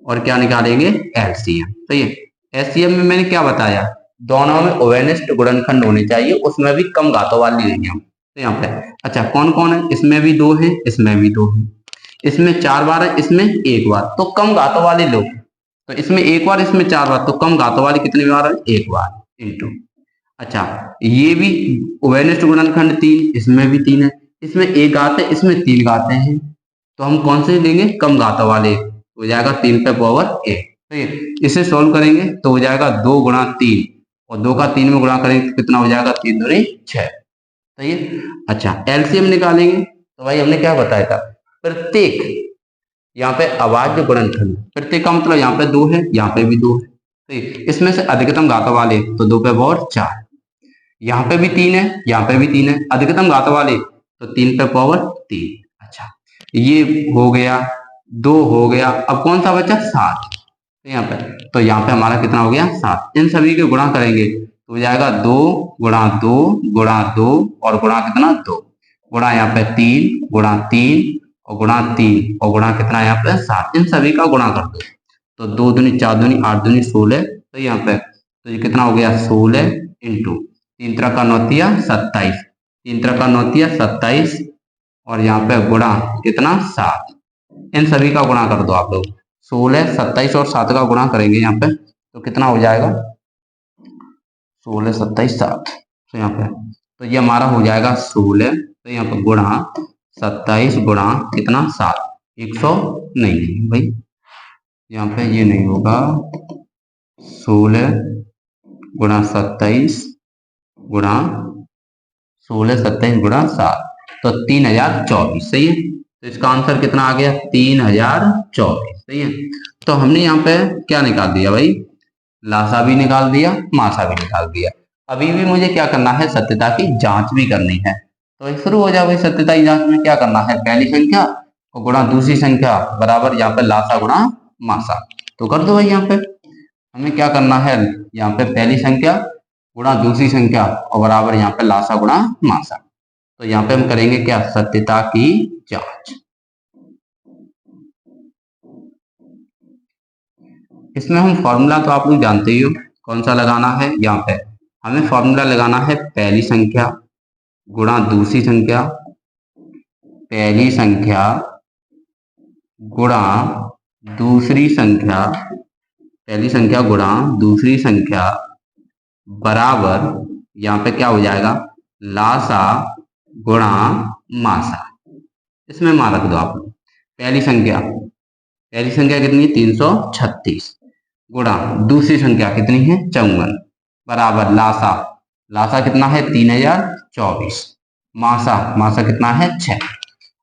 और क्या निकालेंगे, LCM। सही है। HCF में मैंने क्या बताया, दोनों में ओवेनिष्ट गुणनखंड होने चाहिए, उसमें भी कम घातों वाली नहीं है। तो यहाँ पे अच्छा कौन कौन है, इसमें भी 2 है, इसमें भी 2 है, इसमें 4 बार है, इसमें 1 बार। तो कम घातों वाले लोग, तो इसमें 1 बार, इसमें 4 बार, तो कम घातों वाली कितनी बार है, 1 बार इंटू। अच्छा, ये भी उभयनिष्ठ गुणनखंड 3, इसमें भी 3 है, इसमें 1 घात है, इसमें 3 घाते हैं। तो हम कौन से लेंगे, कम घातों वाले। हो जाएगा 3 पे पावर 1। तो इसे सॉल्व करेंगे तो हो जाएगा 2 गुणा 3 और 2 का 3 में गुणा करेंगे तो कितना हो जाएगा, 3 दूनी 6। सही है। अच्छा, एलसीएम निकालेंगे तो भाई हमने क्या बताया था, प्रत्येक यहाँ पे अभाज्य गुणनखंड, प्रत्येक का मतलब यहाँ पे 2 है, यहाँ पे भी 2 है। तो इसमें से अधिकतम घातों वाले तो 2 पे पावर 4, यहाँ पे भी 3 है, यहाँ पे भी 3 है, अधिकतम घातों वाले तो 3 पे पावर 3। अच्छा, ये हो गया, 2 हो गया, अब कौन सा बचा, 7। तो यहाँ पे, तो यहाँ पे हमारा कितना हो गया, 7। इन सभी के गुणा करेंगे तो हो जाएगा 2 गुणा 2 गुणा 2 और गुणा कितना, 2 गुणा यहाँ पे 3 गुणा 3 और गुणा 3 और गुणा कितना यहाँ पे, 7। इन सभी का गुणा कर दो तो 2 दूनी 4 दूनी 8 दूनी 16। तो यहाँ पे तो ये कितना हो गया, 16 इंटू 3 3 का 9 27, 3 3 का 9 27 और यहाँ पे गुणा कितना, 7। इन सभी का गुणा कर दो आप लोग, 16 27 और 7 का गुणा करेंगे यहाँ पे तो कितना हो जाएगा, 16 27 7। तो यहाँ पे तो ये हमारा हो जाएगा 16, तो यहाँ पे गुणा 27 गुणा कितना, 7। 100 नहीं भाई, यहाँ पे ये नहीं होगा, 16 गुणा 27 गुणा 16 27 गुणा 7 तो 3024। सही है। तो इसका आंसर कितना आ गया, 3024। सही है। तो हमने यहाँ पे क्या निकाल दिया भाई, लासा भी निकाल दिया, मासा भी निकाल दिया। अभी भी मुझे क्या करना है, सत्यता की जांच भी करनी है। तो शुरू हो जाओ भाई, सत्यता की जांच में क्या करना है, पहली संख्या और गुणा दूसरी संख्या बराबर यहाँ पे लासा गुणा मासा। तो कर दो भाई, यहाँ पे हमें क्या करना है, यहाँ पे पहली संख्या गुणा दूसरी संख्या और बराबर यहाँ पे लासा गुणा मासा। तो यहाँ पे हम करेंगे क्या, सत्यता की जांच। इसमें हम फॉर्मूला तो आप लोग जानते ही हो, कौन सा लगाना है, यहाँ पे हमें फॉर्मूला लगाना है, पहली संख्या गुणा दूसरी संख्या, पहली संख्या गुणा दूसरी संख्या, पहली संख्या गुणा दूसरी संख्या बराबर यहाँ पे क्या हो जाएगा, लासा गुणा मासा। इसमें मान रख दो आप लोग। पहली संख्या कितनी है 336 गुणा दूसरी संख्या कितनी है 54 बराबर लासा कितना है 3024 मासा कितना है 6।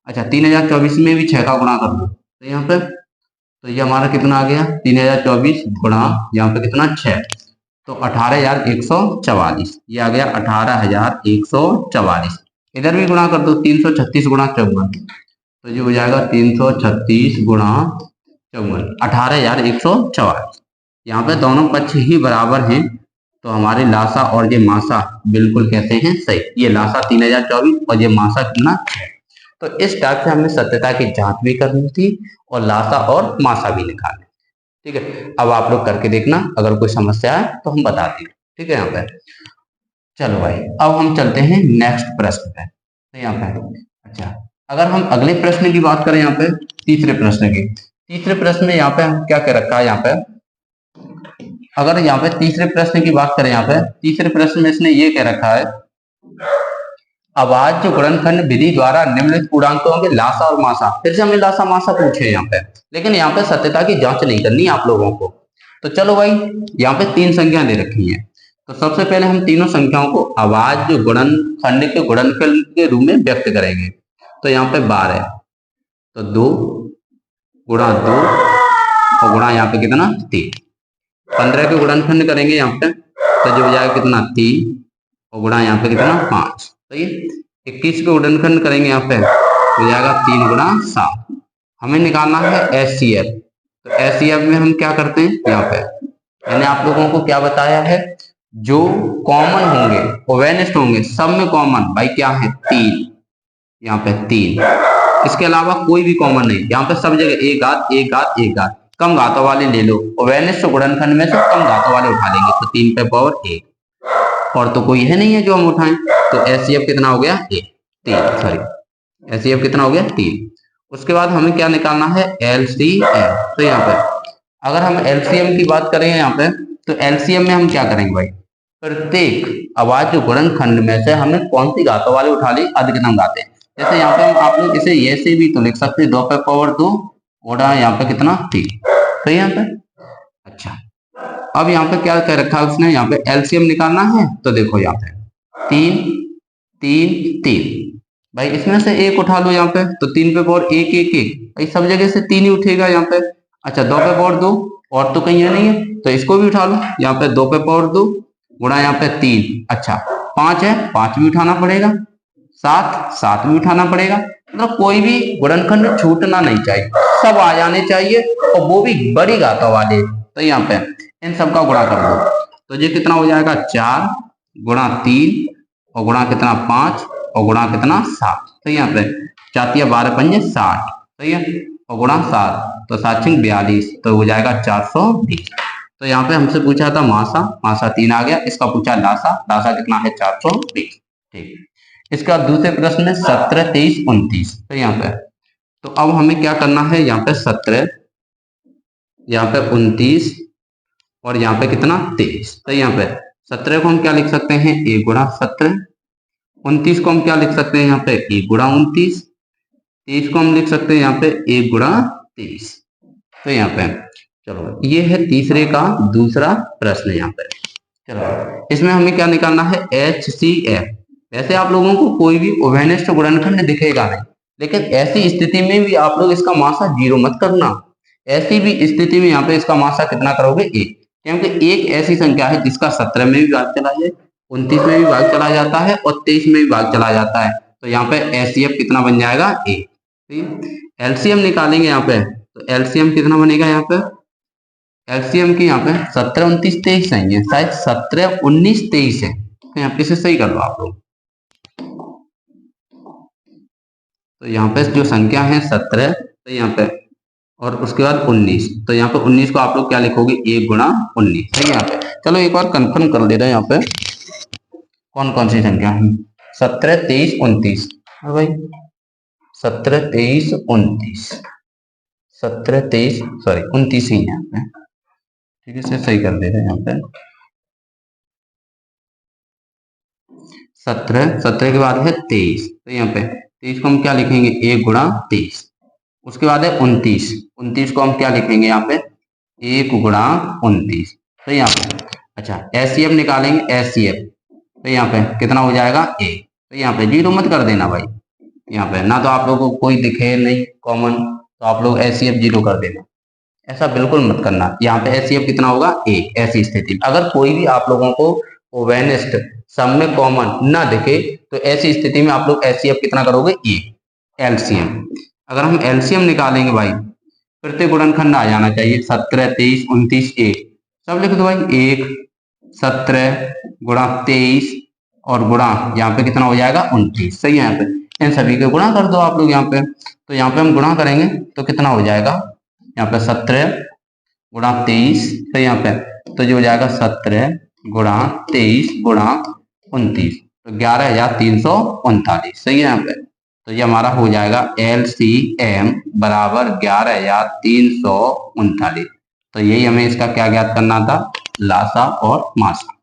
अच्छा 3024 में भी 6 का गुणा कर दो तो यहाँ पे तो ये हमारा कितना आ गया 3024 गुणा यहाँ पे कितना 6 तो 18144 ये आ गया 18144। इधर भी गुणा कर दो 336 गुणा 54 तो ये हो जाएगा 336 गुणा 54 18144। यहाँ पे दोनों पक्ष ही बराबर हैं तो हमारे लासा और ये मासा बिल्कुल कहते हैं सही। ये लासा 3024 और ये मासा कितना 6। तो इस टाइप से हमें सत्यता की जांच भी करनी थी और लासा और मासा भी निकालना। ठीक है, अब आप लोग करके देखना, अगर कोई समस्या है तो हम बताते हैं। ठीक है, यहाँ पे चलो भाई अब हम चलते हैं नेक्स्ट प्रश्न पे। तो यहाँ पे अच्छा अगर हम अगले प्रश्न की बात करें यहाँ पे तीसरे प्रश्न में यहाँ पे हम क्या क्या रखा है यहाँ पे, अगर यहाँ पे तीसरे प्रश्न की बात करें यहाँ पे तीसरे प्रश्न में इसने ये कह रखा है अभाज्य गुणनखंड विधि द्वारा निम्नलिखित पूर्णांकों के लासा और मासा। फिर से हमें लासा मासा पूछे यहाँ पे, लेकिन यहाँ पे सत्यता की जांच नहीं करनी आप लोगों को। तो चलो भाई यहाँ पे 3 संख्या दे रखी हैं तो सबसे पहले हम तीनों संख्याओं को अभाज्य गुणनखंड के गुणनफल के रूप में व्यक्त करेंगे। तो यहाँ पे 12 तो 2 गुणा 2 और गुणा यहाँ पे कितना 3। 15 के गुणनखंड करेंगे यहाँ पे तो जो हो जाएगा कितना 3 और गुणा यहाँ पे कितना 5। तो ये 21 के गुणनखंड करेंगे यहाँ पे हो जाएगा 3 गुणा 7। हमें निकालना है एचसीएफ। तो एचसीएफ में हम क्या करते हैं यहाँ पे मैंने आप लोगों को क्या बताया है जो कॉमन होंगे ओवेनिस्ट होंगे सब में कॉमन भाई क्या है 3। यहाँ पे 3 इसके अलावा कोई भी कॉमन नहीं। यहाँ पे सब जगह एक घात एक घात एक घात कम घातों वाले ले लो ओवेनिस्ट गुणनखंड में से कम घातों वाले उठा लेंगे तो 3 पे पावर 1 और तो कोई है नहीं है जो हम उठाएं। तो एचसीएफ कितना हो गया 3 सॉरी एचसीएफ कितना हो गया 3। उसके बाद हमें क्या निकालना है एलसीएम। तो यहाँ पे अगर हम एलसीएम की बात करें यहाँ पे तो एलसीएम में हम क्या करेंगे भाई प्रत्येक अभाज्य गुणनखंड में से हमें कौन सी घातों वाले उठा ली अधिकतम घातें। जैसे यहाँ पे हम आप लोग इसे ये से भी तो लिख सकते हैं 2 पे पावर 2 गुणा यहाँ पे कितना 3। तो यहाँ पे अच्छा अब यहाँ पे क्या कह रखा है उसने यहाँ पे एलसीएम निकालना है तो देखो यहाँ पे 3 3 3 भाई इसमें से एक उठा लो यहाँ पे तो 3 पे पावर 1 1 1 भाई सब जगह से 3 ही उठेगा यहाँ पे। अच्छा 2 पे पावर 2 और तो कहीं है नहीं है तो इसको भी उठा लो यहाँ पे 2 पे पावर 2 गुणा यहाँ पे 3। अच्छा 5 है 5 भी उठाना पड़ेगा 7 भी उठाना पड़ेगा। मतलब कोई भी गुणनखंड छूटना नहीं चाहिए सब आ जाने चाहिए और वो भी बड़ी घातों वाले। तो यहाँ पे इन सब का गुणा कर दो तो ये कितना हो जाएगा 4 गुणा 3 और गुणा कितना 5 और गुणा कितना 7। तो यहाँ पे 4 12 5 60 सही है और गुणा 7 तो 7 42 तो हो जाएगा 420। तो यहाँ पे हमसे पूछा था मासा 3 आ गया। इसका पूछा लासा कितना है 420। ठीक इसका दूसरे प्रश्न में 17 23 29। तो यहाँ पे तो अब हमें क्या करना है यहाँ पे 17 यहाँ पे 29 और यहाँ पे कितना 23। तो यहाँ पे 17 को हम क्या लिख सकते हैं 1 गुणा 17। 29 को हम क्या लिख सकते हैं यहाँ पे 1 गुणा 29। 23 को हम लिख सकते हैं यहाँ पे 1 गुणा 23। तो यहाँ पे चलो ये है तीसरे का दूसरा प्रश्न। यहाँ पे चलो इसमें हमें क्या निकालना है एचसीएफ। वैसे आप लोगों को कोई भी उभयनिष्ठ गुणनखंड दिखेगा नहीं लेकिन ऐसी स्थिति में भी आप लोग इसका मासा 0 मत करना। ऐसी भी स्थिति में यहाँ पे इसका मासा कितना करोगे 1 क्योंकि एक ऐसी संख्या है जिसका 17 में भी भाग चला जाए 29 में भी भाग चला जाता है और 23 में भी भाग चला जाता है। तो यहाँ पे एचसीएफ कितना बन जाएगा 1। एलसीएम निकालेंगे यहाँ पे तो एलसीएम कितना बनेगा यहाँ पे एलसीएम की यहाँ पे 17 29 23 नहीं है शायद 17 19 23 है। तो यहाँ पे इसे सही कर लो आप लोग। तो यहाँ पे जो संख्या है 17 तो यहाँ पे और उसके बाद 19 तो यहाँ पे 19 को आप लोग क्या लिखोगे 1 गुणा 19 सही है। यहाँ पे चलो एक बार कंफर्म कर ले रहे हैं यहाँ पे कौन कौन सी संख्या है 17 23 29 भाई 17 23 29 17 23 सॉरी 29 ही है यहाँ पे। ठीक है सही कर दे रहे हैं यहाँ पे 17, 17 के बाद है 23, तो यहाँ पे 23 को हम क्या लिखेंगे 1 गुणा 23। उसके बाद है 29, 29 को हम क्या लिखेंगे यहाँ पे 1 गुणा 29। तो यहाँ पे अच्छा एचसीएफ निकालेंगे, एचसीएफ तो यहाँ पे कितना हो जाएगा 1। तो यहाँ पे जीरो मत कर देना भाई, यहाँ पे ना तो आप लोगों को कोई दिखे नहीं कॉमन तो आप लोग एचसीएफ जीरो कर देना, ऐसा बिल्कुल मत करना। यहाँ पे एचसीएफ कितना होगा 1। ऐसी स्थिति में अगर कोई भी आप लोगों को ओवेनेस्ट सब में कॉमन ना दिखे तो ऐसी स्थिति में आप लोग एचसीएफ कितना करोगे 1। एलसीएम अगर हम एलसीएम निकालेंगे भाई प्रति गुणनखंड आ जाना चाहिए, 17, 23, 29, 1 सब लिख दो भाई 1, 17 गुणा 23 और गुणा यहाँ पे कितना हो जाएगा 29। सही है, यहाँ पे इन सभी के गुणा कर दो आप लोग यहाँ पे। तो यहाँ पे हम गुणा करेंगे तो कितना हो जाएगा यहाँ पे 17 गुणा 23, तो यहाँ पे तो जो हो जाएगा 17 गुणा 23 गुणा 29 तो 11,339। सही है यहाँ पे, तो ये हमारा हो जाएगा LCM बराबर 11,339। तो यही हमें इसका क्या ज्ञात करना था, लासा और मासा।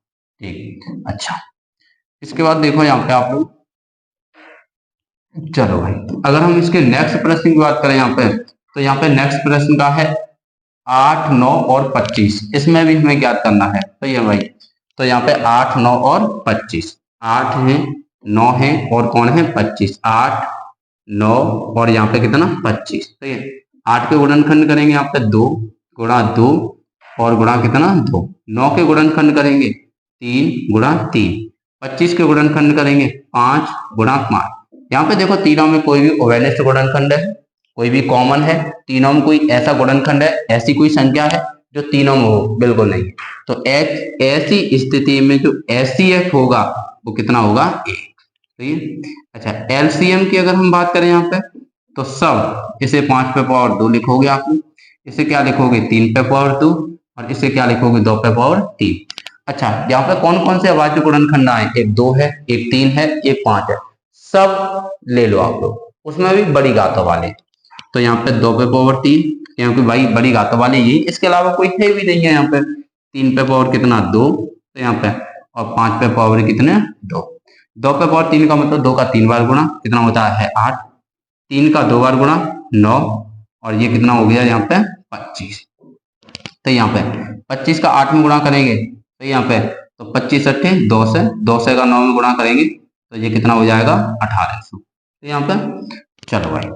ठीक, अच्छा इसके बाद देखो यहाँ पे आप लोग, चलो भाई अगर हम इसके नेक्स्ट प्रश्न की बात करें यहाँ पे, तो यहाँ पे नेक्स्ट प्रश्न का है 8, 9 और 25, इसमें भी हमें ज्ञात करना है। तो ये भाई तो यहाँ पे 8, 9 और 25, 8 है 9 है और कौन है 25, 8, 9 और यहाँ पे कितना 25। तो ये 8 के गुणनखंड करेंगे यहाँ पे 2 गुणा 2 और गुणा कितना 2, 9 के गुणनखंड करेंगे 3 गुणा 3, 25 के गुणनखंड करेंगे 5 गुणा 5। यहाँ पे देखो तीनों में कोई भी ओवेनिस्ट गुणनखंड है, कोई भी कॉमन है, तीनों में कोई ऐसा गुणनखंड है, ऐसी कोई संख्या है जो तीनों में हो, बिल्कुल नहीं। तो ऐसी स्थिति में जो एचसीएफ होगा वो कितना होगा 1। ठीक है, अच्छा एलसीएम की अगर हम बात करें यहाँ पे तो सब इसे 5 पे पावर 2 लिखोगे आप लोग, इसे क्या लिखोगे 3 पे पावर 2 और इसे क्या लिखोगे 2 पे पावर 3। अच्छा यहाँ पे कौन कौन से अभाज्य गुणनखंड आए, एक 2 है, एक 3 है, एक 5 है, सब ले लो आप लोग, उसमें भी बड़ी घातों वाले। तो यहाँ पे 2 पे पावर 3 क्योंकि भाई बड़ी घातों वाले यही, इसके अलावा कोई है भी नहीं है। यहाँ पे 3 पे पावर कितना 2, तो यहाँ पे और 5 पे पावर कितने 2, 2 पे पावर 3 का मतलब 2 का 3 बार गुणा कितना होता है 8, 3 का 2 बार गुणा 9 और ये कितना हो गया यहाँ पे 25। तो यहाँ पे 25 का 8 में गुणा करेंगे तो यहाँ पे तो 25 अट्ठे 2 से का 9 में गुणा करेंगे तो ये कितना हो जाएगा 1800। तो यहाँ पे चलो भाई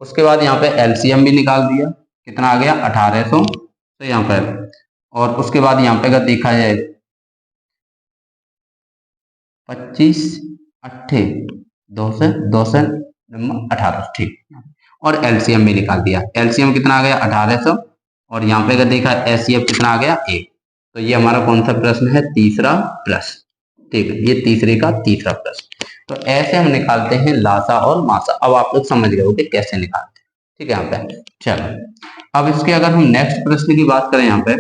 उसके बाद यहाँ पे एलसीएम भी निकाल दिया, कितना आ गया 1800। तो यहाँ पर और उसके बाद यहाँ पे अगर देखा जाए 25 अट्ठे 2 से 1800, ठीक। और एलसीएम भी निकाल दिया, एलसीएम कितना आ गया 1800 और यहाँ पे अगर देखा एचसीएफ कितना आ गया 1। तो ये हमारा कौन सा प्रश्न है, तीसरा प्रश्न। ठीक है, ये तीसरे का तीसरा प्रश्न। तो ऐसे हम निकालते हैं लासा और मासा। अब आप लोग समझ गए हो कि कैसे निकालते हैं। ठीक है, यहाँ पे चलो अब इसके अगर हम नेक्स्ट प्रश्न की बात करें, यहाँ पे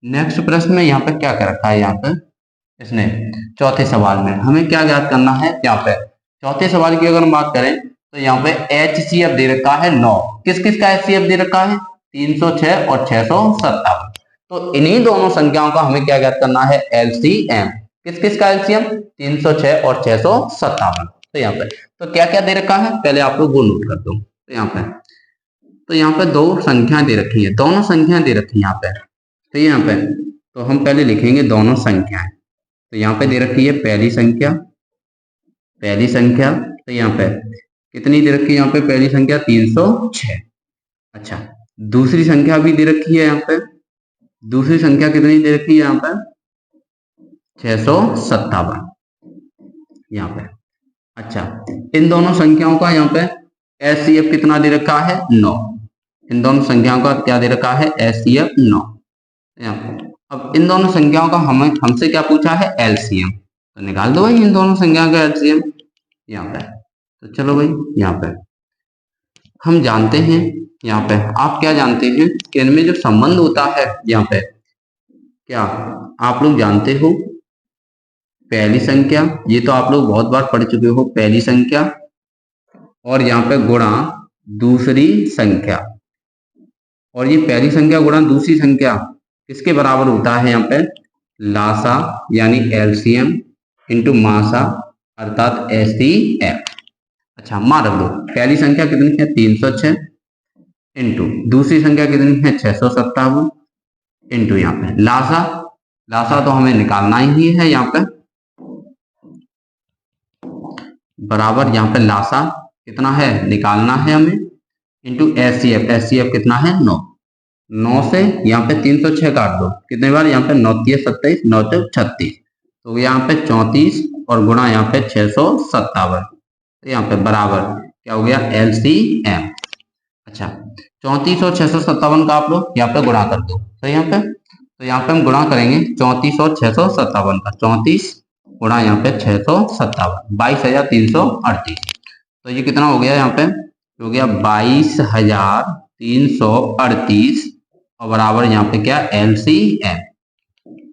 नेक्स्ट प्रश्न में यहाँ पे क्या क्या रखा है, यहाँ पे इसने चौथे सवाल में हमें क्या ज्ञात करना है। यहाँ पे चौथे सवाल की अगर हम बात करें तो यहाँ पे एचसीएफ दे रखा है 9, किस किस का एचसीएफ दे रखा है 306 और 657। तो इन्हीं दोनों संख्याओं का हमें क्या ज्ञात करना है एलसीएम, किस किस का एलसीएम 306 और 657। तो यहाँ पे तो क्या क्या दे रखा है पहले आप लोग वो नोट कर दो। तो यहाँ पे दो संख्या दे रखी है, दोनों संख्या दे रखी है यहाँ पे। तो यहाँ पे तो हम पहले लिखेंगे दोनों संख्याएं। तो यहाँ पे दे रखी है पहली संख्या, तो यहाँ पे कितनी दे रखी है, यहाँ पे पहली संख्या 306। अच्छा दूसरी संख्या भी दे रखी है, यहाँ पे दूसरी संख्या कितनी दे रखी है यहाँ पे 657 यहाँ पे। अच्छा इन दोनों संख्याओं का यहाँ पे एचसीएफ कितना दे रखा है 9, इन दोनों संख्याओं का क्या दे रखा है एचसीएफ 9 यहाँ पे। अब इन दोनों संख्याओं का हमें हमसे क्या पूछा है एलसीएम, तो निकाल दो भाई इन दोनों संख्याओं का एलसीएम यहाँ पे। तो चलो भाई यहाँ पे हम जानते हैं, यहाँ पे आप क्या जानते हैं कि इनमें जो संबंध होता है यहाँ पे क्या आप लोग जानते हो, पहली संख्या ये तो आप लोग बहुत बार पढ़ चुके हो, पहली संख्या और यहाँ पे गुणा दूसरी संख्या, और ये पहली संख्या गुणा दूसरी संख्या किसके बराबर होता है यहाँ पे लासा यानी एलसीएम इंटू मासा अर्थात HCF। अच्छा मान रख दो, पहली संख्या कितनी है 306 इंटू दूसरी संख्या कितनी है 657 इंटू यहाँ पे लासा, लासा तो हमें निकालना ही है यहाँ पे, बराबर यहाँ पे लासा कितना है निकालना है हमें, इंटू HCF, HCF कितना है 9, 9 से यहाँ पे 306 काट दो, कितने बार यहाँ पे 9 3 27 9 36, तो यहाँ पे 34 और गुणा यहाँ पे 657, तो यहाँ पे बराबर क्या हो गया LCM। अच्छा 34 और 657 का आप लोग यहाँ पे गुणा कर दो, तो यहाँ पे तो यहाँ पे हम गुणा करेंगे 34 और 657 का, 34 गुणा यहाँ पे 657 22,338, तो ये कितना हो गया यहाँ पे हो गया 22,338 और बराबर यहाँ पे क्या LCM,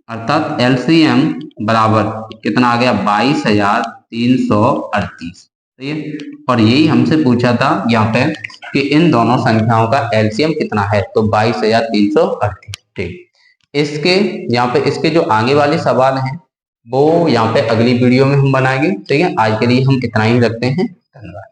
अर्थात LCM बराबर कितना आ गया 22,338। सही है, और यही हमसे पूछा था यहाँ पे कि इन दोनों संख्याओं का LCM कितना है, तो 22,338। ठीक, इसके यहाँ पे इसके जो आगे वाले सवाल हैं वो यहाँ पे अगली वीडियो में हम बनाएंगे। ठीक है, आज के लिए हम इतना ही रखते हैं, धन्यवाद।